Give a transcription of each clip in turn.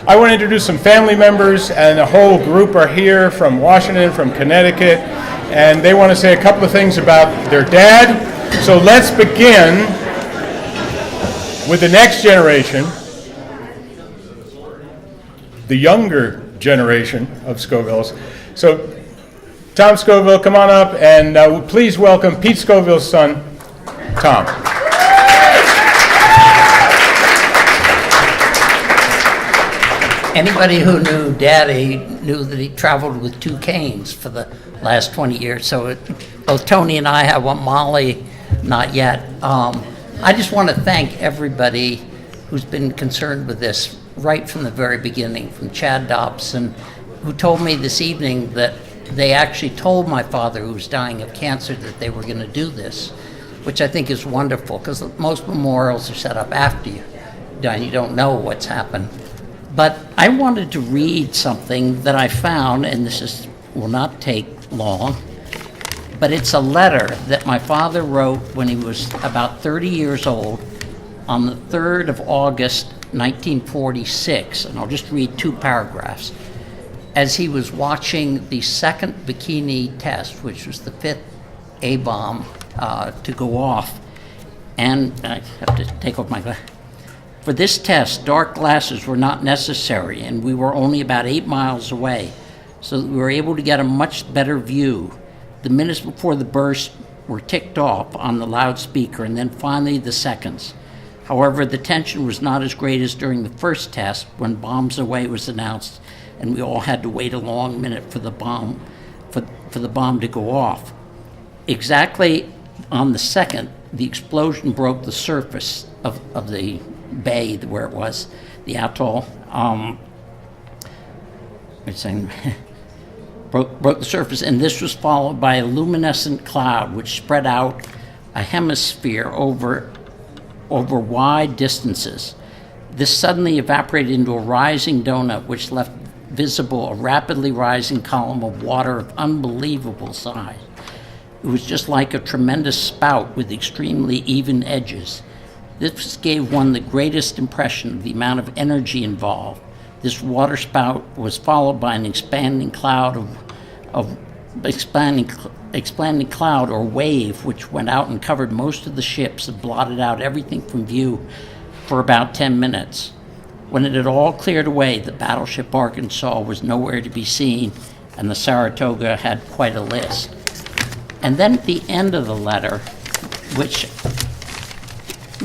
I want to introduce some family members, and a whole group are here from Washington, from Connecticut, and they want to say a couple of things about their dad. So let's begin with the next generation, the younger generation of Scovilles. So Tom Scoville, come on up, and please welcome Pete Scoville's son, Tom. Anybody who knew Daddy knew that he traveled with two canes for the last 20 years. So both Tony and I have one, Molly, not yet. I just want to thank everybody who's been concerned with this right from the very beginning, from Chad Dobson, who told me this evening that they actually told my father, who was dying of cancer, that they were going to do this, which I think is wonderful, because most memorials are set up after you die. You don't know what's happened. But I wanted to read something that I found, and will not take long, but it's a letter that my father wrote when he was about 30 years old on the 3rd of August, 1946, and I'll just read two paragraphs. As he was watching the second Bikini test, which was the 5th A-bomb to go off, and I have to take off my glasses. For this test, dark glasses were not necessary, and we were only about 8 miles away, so that we were able to get a much better view. The minutes before the burst were ticked off on the loudspeaker, and then finally the seconds. However, the tension was not as great as during the first test, when bombs away was announced, and we all had to wait a long minute for the bomb to go off. Exactly on the second, the explosion broke the surface of the bay where it was, the atoll. broke the surface, and this was followed by a luminescent cloud which spread out a hemisphere over wide distances. This suddenly evaporated into a rising donut which left visible a rapidly rising column of water of unbelievable size. It was just like a tremendous spout with extremely even edges. This gave one the greatest impression of the amount of energy involved. This water spout was followed by an expanding cloud or wave, which went out and covered most of the ships and blotted out everything from view for about 10 minutes. When it had all cleared away, the battleship Arkansas was nowhere to be seen, and the Saratoga had quite a list. And then at the end of the letter, which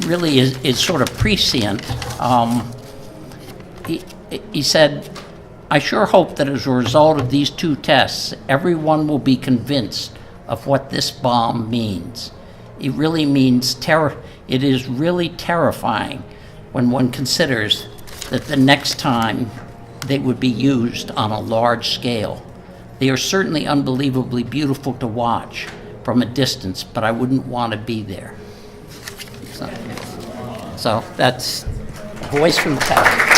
really is sort of prescient, he said, "I sure hope that as a result of these two tests, everyone will be convinced of what this bomb means. It really means terror. It is really terrifying when one considers that the next time they would be used on a large scale. They are certainly unbelievably beautiful to watch from a distance, but I wouldn't want to be there." So that's a voice from the past.